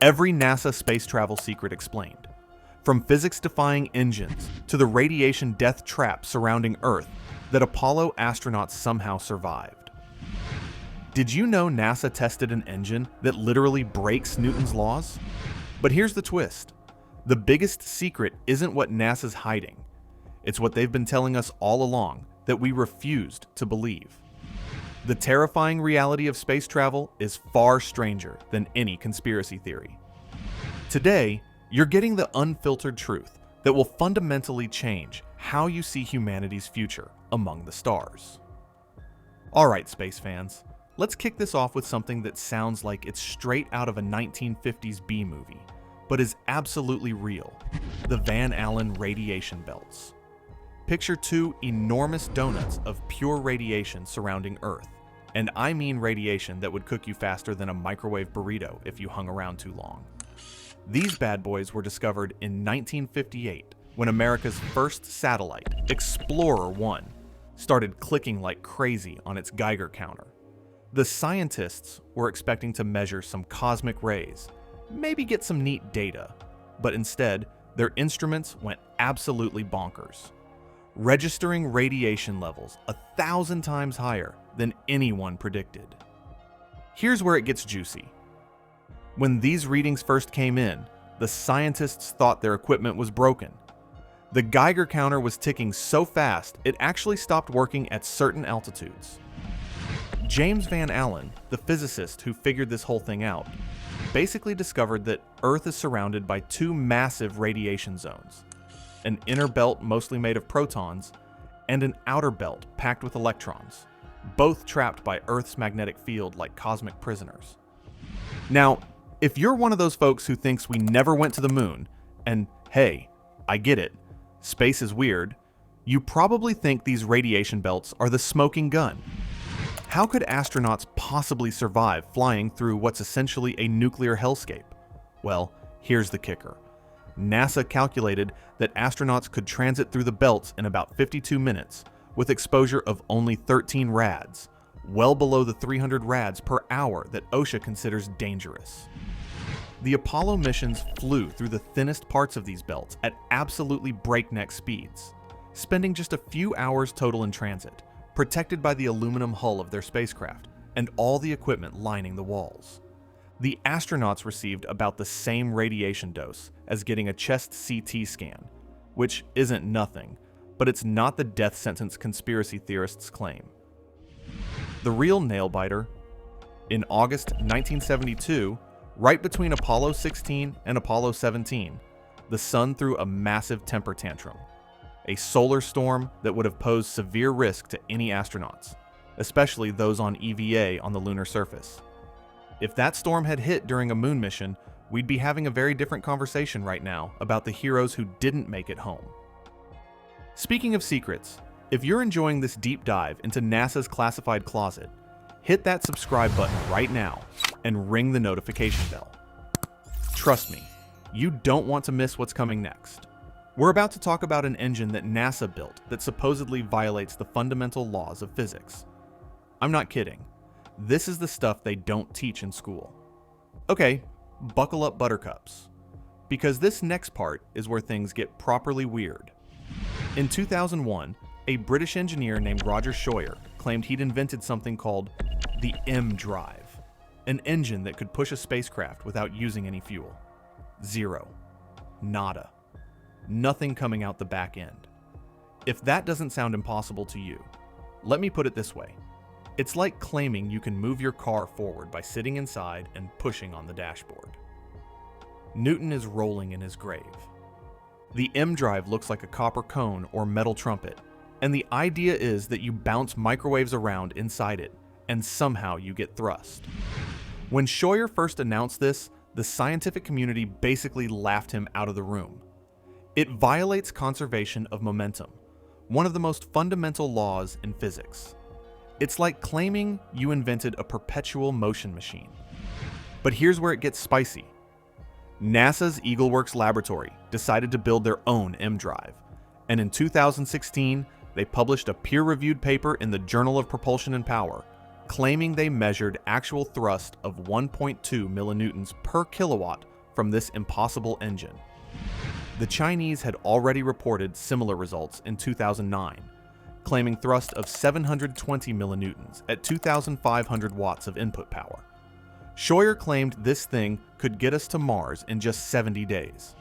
Every NASA space travel secret explained. From physics-defying engines to the radiation death trap surrounding Earth that Apollo astronauts somehow survived. Did you know NASA tested an engine that literally breaks Newton's laws? But here's the twist. The biggest secret isn't what NASA's hiding. It's what they've been telling us all along that we refused to believe. The terrifying reality of space travel is far stranger than any conspiracy theory. Today, you're getting the unfiltered truth that will fundamentally change how you see humanity's future among the stars. Alright, space fans, let's kick this off with something that sounds like it's straight out of a 1950s B movie, but is absolutely real: the Van Allen radiation belts. Picture two enormous donuts of pure radiation surrounding Earth, and I mean radiation that would cook you faster than a microwave burrito if you hung around too long. These bad boys were discovered in 1958 when America's first satellite, Explorer 1, started clicking like crazy on its Geiger counter. The scientists were expecting to measure some cosmic rays, maybe get some neat data, but instead, their instruments went absolutely bonkers, registering radiation levels 1,000 times higher than anyone predicted. Here's where it gets juicy. When these readings first came in, the scientists thought their equipment was broken. The Geiger counter was ticking so fast, it actually stopped working at certain altitudes. James Van Allen, the physicist who figured this whole thing out, basically discovered that Earth is surrounded by two massive radiation zones: an inner belt mostly made of protons, and an outer belt packed with electrons, both trapped by Earth's magnetic field like cosmic prisoners. Now, if you're one of those folks who thinks we never went to the moon, and hey, I get it, space is weird, you probably think these radiation belts are the smoking gun. How could astronauts possibly survive flying through what's essentially a nuclear hellscape? Well, here's the kicker. NASA calculated that astronauts could transit through the belts in about 52 minutes with exposure of only 13 rads, well below the 300 rads per hour that OSHA considers dangerous. The Apollo missions flew through the thinnest parts of these belts at absolutely breakneck speeds, spending just a few hours total in transit, protected by the aluminum hull of their spacecraft and all the equipment lining the walls. The astronauts received about the same radiation dose as getting a chest CT scan, which isn't nothing, but it's not the death sentence conspiracy theorists claim. The real nail-biter: in August 1972, right between Apollo 16 and Apollo 17, the sun threw a massive temper tantrum, a solar storm that would have posed severe risk to any astronauts, especially those on EVA on the lunar surface. If that storm had hit during a moon mission, we'd be having a very different conversation right now about the heroes who didn't make it home. Speaking of secrets, if you're enjoying this deep dive into NASA's classified closet, hit that subscribe button right now and ring the notification bell. Trust me, you don't want to miss what's coming next. We're about to talk about an engine that NASA built that supposedly violates the fundamental laws of physics. I'm not kidding. This is the stuff they don't teach in school. Okay, buckle up, buttercups, because this next part is where things get properly weird. In 2001, a British engineer named Roger Scheuer claimed he'd invented something called the M drive, an engine that could push a spacecraft without using any fuel. Zero. Nada. Nothing coming out the back end. If that doesn't sound impossible to you, let me put it this way. It's like claiming you can move your car forward by sitting inside and pushing on the dashboard. Newton is rolling in his grave. The M drive looks like a copper cone or metal trumpet, and the idea is that you bounce microwaves around inside it, and somehow you get thrust. When Scheuer first announced this, the scientific community basically laughed him out of the room. It violates conservation of momentum, one of the most fundamental laws in physics. It's like claiming you invented a perpetual motion machine. But here's where it gets spicy. NASA's EagleWorks laboratory decided to build their own M drive, and in 2016, they published a peer-reviewed paper in the Journal of Propulsion and Power, claiming they measured actual thrust of 1.2 millinewtons per kilowatt from this impossible engine. The Chinese had already reported similar results in 2009, claiming thrust of 720 millinewtons at 2,500 watts of input power. Scheuer claimed this thing could get us to Mars in just 70 days.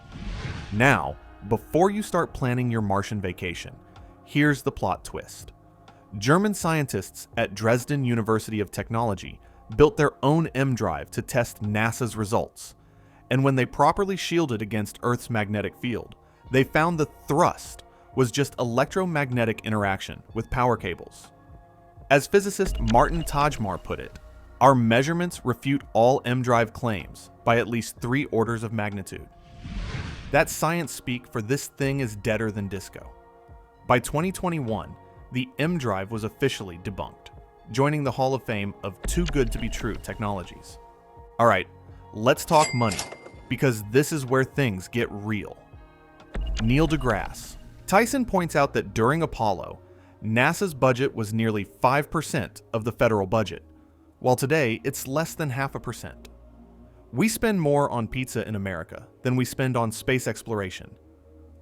Now, before you start planning your Martian vacation, here's the plot twist. German scientists at Dresden University of Technology built their own M drive to test NASA's results, and when they properly shielded against Earth's magnetic field, they found the thrust was just electromagnetic interaction with power cables. As physicist Martin Tajmar put it, our measurements refute all M drive claims by at least 3 orders of magnitude. That's science speak for this thing is deader than disco. By 2021, the M drive was officially debunked, joining the Hall of Fame of too good to be true technologies. All right, let's talk money, because this is where things get real. Neil deGrasse Tyson points out that during Apollo, NASA's budget was nearly 5% of the federal budget, while today it's less than 0.5%. We spend more on pizza in America than we spend on space exploration.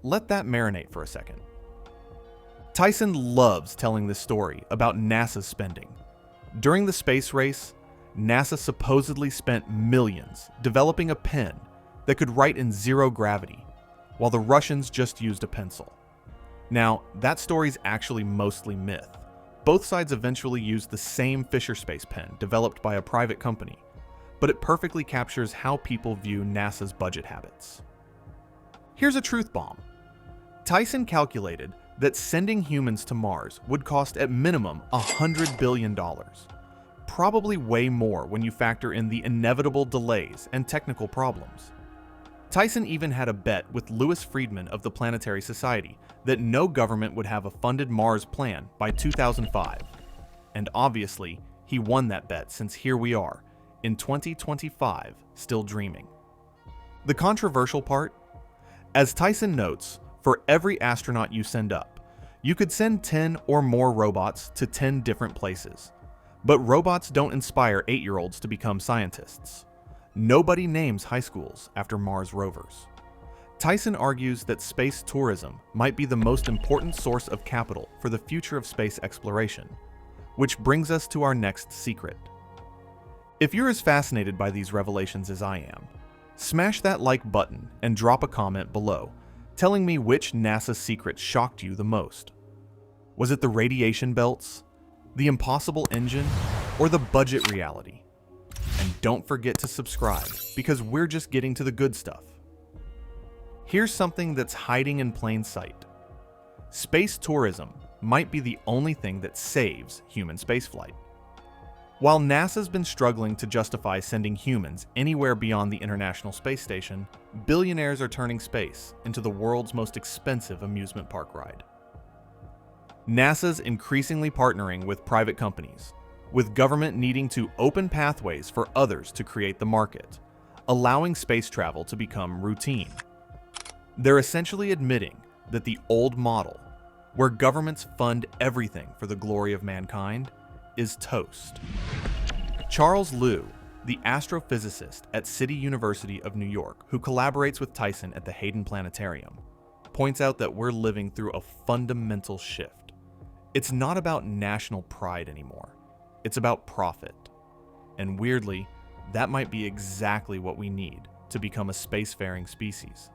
Let that marinate for a second. Tyson loves telling this story about NASA's spending. During the space race, NASA supposedly spent millions developing a pen that could write in 0 gravity, while the Russians just used a pencil. Now, that story's actually mostly myth. Both sides eventually used the same Fisher Space pen developed by a private company, but it perfectly captures how people view NASA's budget habits. Here's a truth bomb. Tyson calculated that sending humans to Mars would cost at minimum $100 billion, probably way more when you factor in the inevitable delays and technical problems. Tyson even had a bet with Louis Friedman of the Planetary Society that no government would have a funded Mars plan by 2005. And obviously, he won that bet since here we are, in 2025, still dreaming. The controversial part? As Tyson notes, for every astronaut you send up, you could send 10 or more robots to 10 different places. But robots don't inspire 8-year-olds to become scientists. Nobody names high schools after Mars rovers. Tyson argues that space tourism might be the most important source of capital for the future of space exploration, which brings us to our next secret. If you're as fascinated by these revelations as I am, smash that like button and drop a comment below telling me which NASA secret shocked you the most. Was it the radiation belts, the impossible engine, or the budget reality? And don't forget to subscribe, because we're just getting to the good stuff. Here's something that's hiding in plain sight. Space tourism might be the only thing that saves human spaceflight. While NASA's been struggling to justify sending humans anywhere beyond the International Space Station, billionaires are turning space into the world's most expensive amusement park ride. NASA's increasingly partnering with private companies, with government needing to open pathways for others to create the market, allowing space travel to become routine. They're essentially admitting that the old model, where governments fund everything for the glory of mankind, is toast. Charles Liu, the astrophysicist at City University of New York, who collaborates with Tyson at the Hayden Planetarium, points out that we're living through a fundamental shift. It's not about national pride anymore. It's about profit. And weirdly, that might be exactly what we need to become a spacefaring species.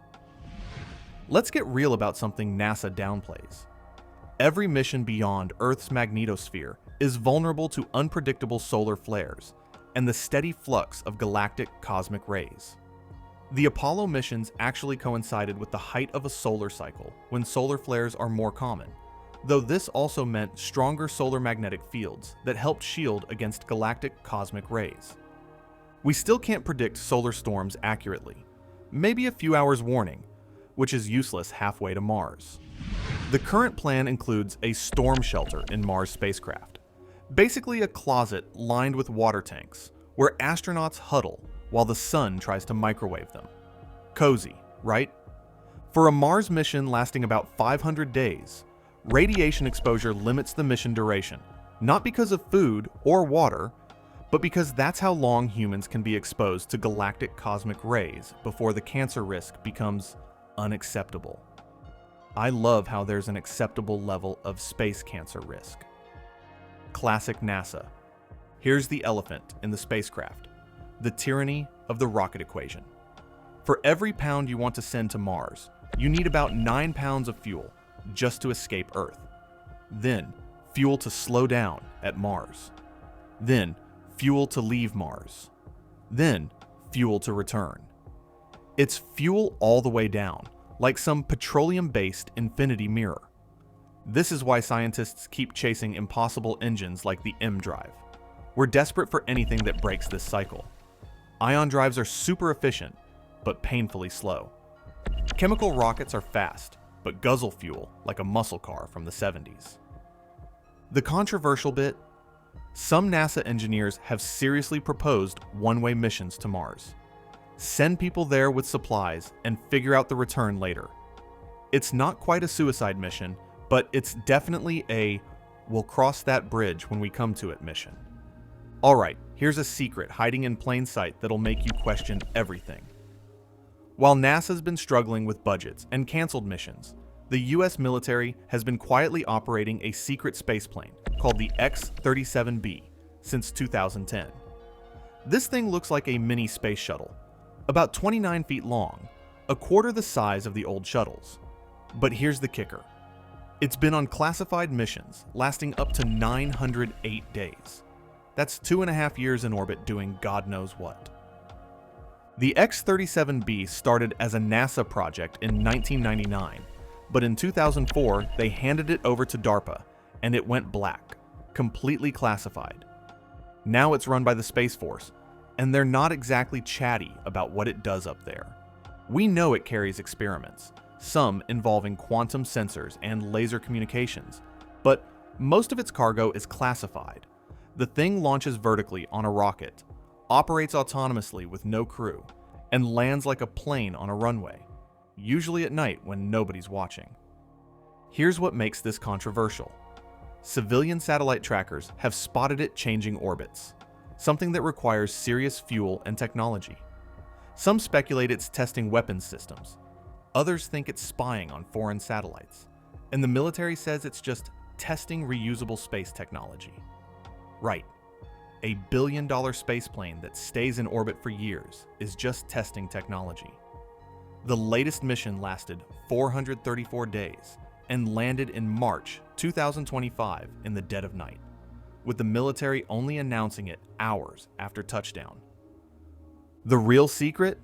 Let's get real about something NASA downplays. Every mission beyond Earth's magnetosphere is vulnerable to unpredictable solar flares and the steady flux of galactic cosmic rays. The Apollo missions actually coincided with the height of a solar cycle when solar flares are more common, though this also meant stronger solar magnetic fields that helped shield against galactic cosmic rays. We still can't predict solar storms accurately, maybe a few hours warning, which is useless halfway to Mars. The current plan includes a storm shelter in Mars spacecraft, basically a closet lined with water tanks where astronauts huddle while the sun tries to microwave them. Cozy, right? For a Mars mission lasting about 500 days, radiation exposure limits the mission duration, not because of food or water, but because that's how long humans can be exposed to galactic cosmic rays before the cancer risk becomes unacceptable. I love how there's an acceptable level of space cancer risk. Classic NASA. Here's the elephant in the spacecraft: the tyranny of the rocket equation. For every pound you want to send to Mars, you need about 9 pounds of fuel just to escape Earth. Then, fuel to slow down at Mars. Then, fuel to leave Mars. Then, fuel to return. It's fuel all the way down, like some petroleum-based infinity mirror. This is why scientists keep chasing impossible engines like the M drive. We're desperate for anything that breaks this cycle. Ion drives are super efficient, but painfully slow. Chemical rockets are fast, but guzzle fuel like a muscle car from the 70s. The controversial bit: some NASA engineers have seriously proposed one-way missions to Mars. Send people there with supplies and figure out the return later. It's not quite a suicide mission, but it's definitely a "we'll cross that bridge when we come to it" mission. Alright, here's a secret hiding in plain sight that'll make you question everything. While NASA's been struggling with budgets and canceled missions, the US military has been quietly operating a secret spaceplane called the X-37B since 2010. This thing looks like a mini space shuttle, about 29 feet long, a quarter the size of the old shuttles. But here's the kicker: it's been on classified missions lasting up to 908 days. That's 2.5 years in orbit doing God knows what. The X-37B started as a NASA project in 1999, but in 2004 they handed it over to DARPA and it went black, completely classified. Now it's run by the Space Force, and they're not exactly chatty about what it does up there. We know it carries experiments, some involving quantum sensors and laser communications, but most of its cargo is classified. The thing launches vertically on a rocket, operates autonomously with no crew, and lands like a plane on a runway, usually at night when nobody's watching. Here's what makes this controversial. Civilian satellite trackers have spotted it changing orbits, something that requires serious fuel and technology. Some speculate it's testing weapons systems. Others think it's spying on foreign satellites. And the military says it's just testing reusable space technology. Right. A billion-dollar spaceplane that stays in orbit for years is just testing technology. The latest mission lasted 434 days and landed in March 2025 in the dead of night, with the military only announcing it hours after touchdown. The real secret?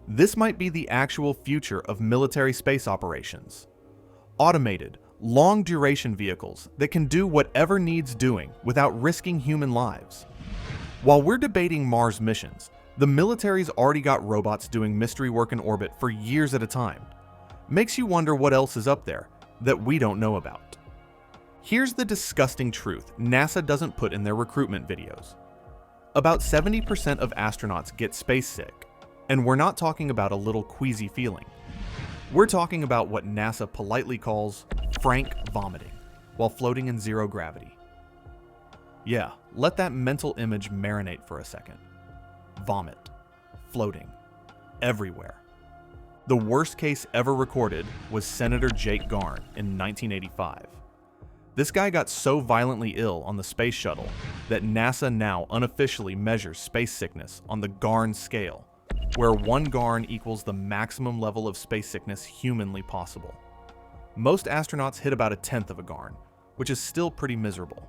This might be the actual future of military space operations. Automated, long-duration vehicles that can do whatever needs doing without risking human lives. While we're debating Mars missions, the military's already got robots doing mystery work in orbit for years at a time. Makes you wonder what else is up there that we don't know about. Here's the disgusting truth NASA doesn't put in their recruitment videos. About 70% of astronauts get space sick, and we're not talking about a little queasy feeling. We're talking about what NASA politely calls frank vomiting while floating in zero gravity. Yeah, let that mental image marinate for a second. Vomit, floating, everywhere. The worst case ever recorded was Senator Jake Garn in 1985. This guy got so violently ill on the space shuttle that NASA now unofficially measures space sickness on the Garn scale, where 1 Garn equals the maximum level of space sickness humanly possible. Most astronauts hit about 1/10 of a Garn, which is still pretty miserable.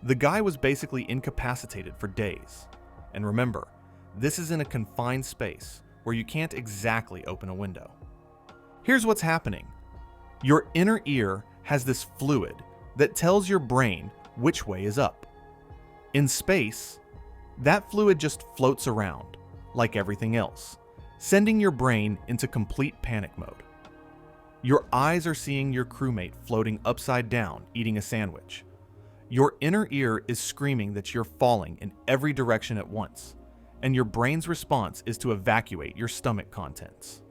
The guy was basically incapacitated for days. And remember, this is in a confined space where you can't exactly open a window. Here's what's happening. Your inner ear has this fluid that tells your brain which way is up. In space, that fluid just floats around, like everything else, sending your brain into complete panic mode. Your eyes are seeing your crewmate floating upside down, eating a sandwich. Your inner ear is screaming that you're falling in every direction at once, and your brain's response is to evacuate your stomach contents.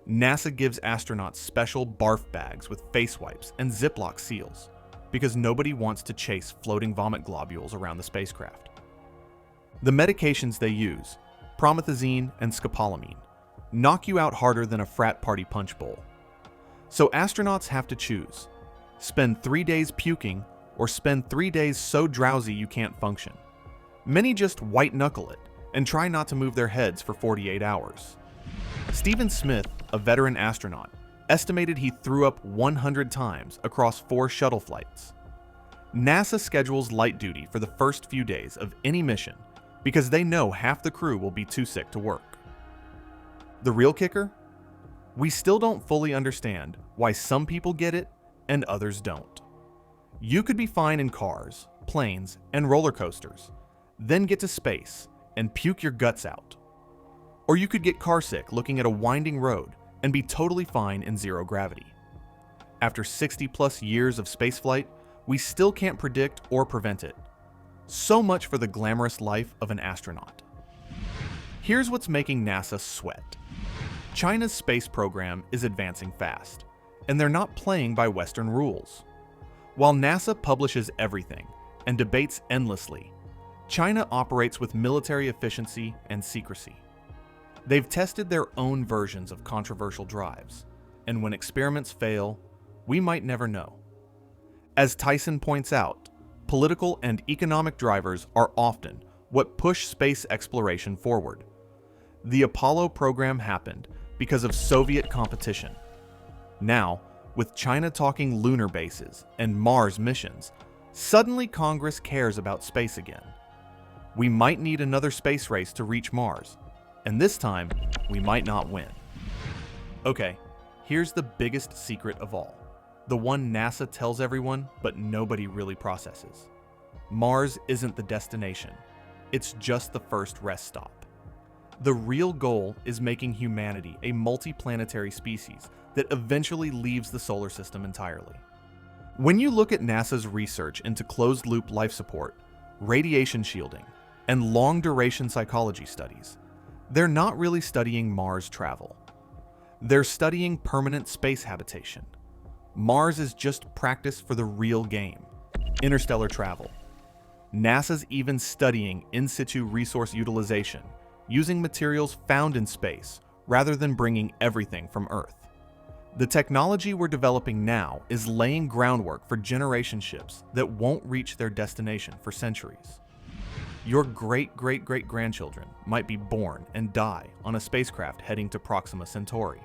NASA gives astronauts special barf bags with face wipes and Ziploc seals, because nobody wants to chase floating vomit globules around the spacecraft. The medications they use, promethazine and scopolamine, knock you out harder than a frat party punch bowl. So astronauts have to choose: spend 3 days puking or spend 3 days so drowsy you can't function. Many just white-knuckle it and try not to move their heads for 48 hours. Stephen Smith, a veteran astronaut, estimated he threw up 100 times across 4 shuttle flights. NASA schedules light duty for the first few days of any mission because they know half the crew will be too sick to work. The real kicker? We still don't fully understand why some people get it and others don't. You could be fine in cars, planes, and roller coasters, then get to space and puke your guts out. Or you could get carsick looking at a winding road and be totally fine in zero gravity. After 60+ years of spaceflight, we still can't predict or prevent it. So much for the glamorous life of an astronaut. Here's what's making NASA sweat. China's space program is advancing fast, and they're not playing by Western rules. While NASA publishes everything and debates endlessly, China operates with military efficiency and secrecy. They've tested their own versions of controversial drives, and when experiments fail, we might never know. As Tyson points out, political and economic drivers are often what push space exploration forward. The Apollo program happened because of Soviet competition. Now, with China talking lunar bases and Mars missions, suddenly Congress cares about space again. We might need another space race to reach Mars, and this time, we might not win. Okay, here's the biggest secret of all. The one NASA tells everyone, but nobody really processes. Mars isn't the destination. It's just the first rest stop. The real goal is making humanity a multiplanetary species that eventually leaves the solar system entirely. When you look at NASA's research into closed-loop life support, radiation shielding, and long-duration psychology studies, they're not really studying Mars travel. They're studying permanent space habitation. Mars is just practice for the real game, interstellar travel. NASA's even studying in situ resource utilization, using materials found in space rather than bringing everything from Earth. The technology we're developing now is laying groundwork for generation ships that won't reach their destination for centuries. Your great-great-great-grandchildren might be born and die on a spacecraft heading to Proxima Centauri.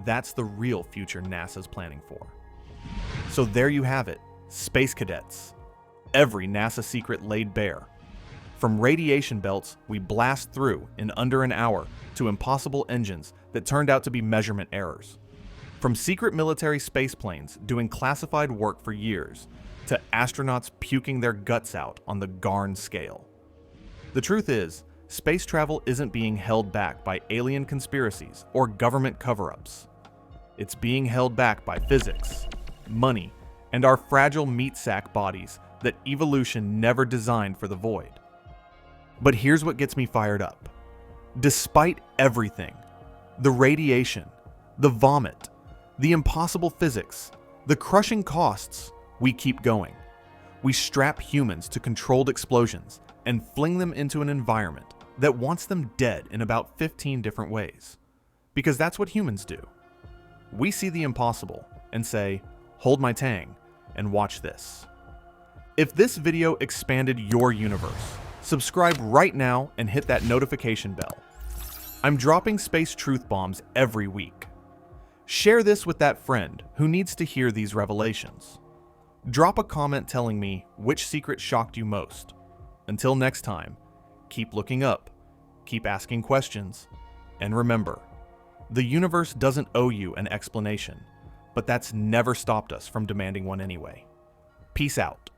That's the real future NASA's planning for. So there you have it, space cadets. Every NASA secret laid bare. From radiation belts we blast through in under an hour to impossible engines that turned out to be measurement errors. From secret military space planes doing classified work for years to astronauts puking their guts out on the Garn scale. The truth is, space travel isn't being held back by alien conspiracies or government cover-ups. It's being held back by physics, money, and our fragile meat sack bodies that evolution never designed for the void. But here's what gets me fired up. Despite everything, the radiation, the vomit, the impossible physics, the crushing costs, we keep going. We strap humans to controlled explosions and fling them into an environment that wants them dead in about 15 different ways. Because that's what humans do. We see the impossible and say, hold my tang and watch this. If this video expanded your universe, subscribe right now and hit that notification bell. I'm dropping space truth bombs every week. Share this with that friend who needs to hear these revelations. Drop a comment telling me which secret shocked you most. Until next time, keep looking up, keep asking questions, and remember, the universe doesn't owe you an explanation, but that's never stopped us from demanding one anyway. Peace out.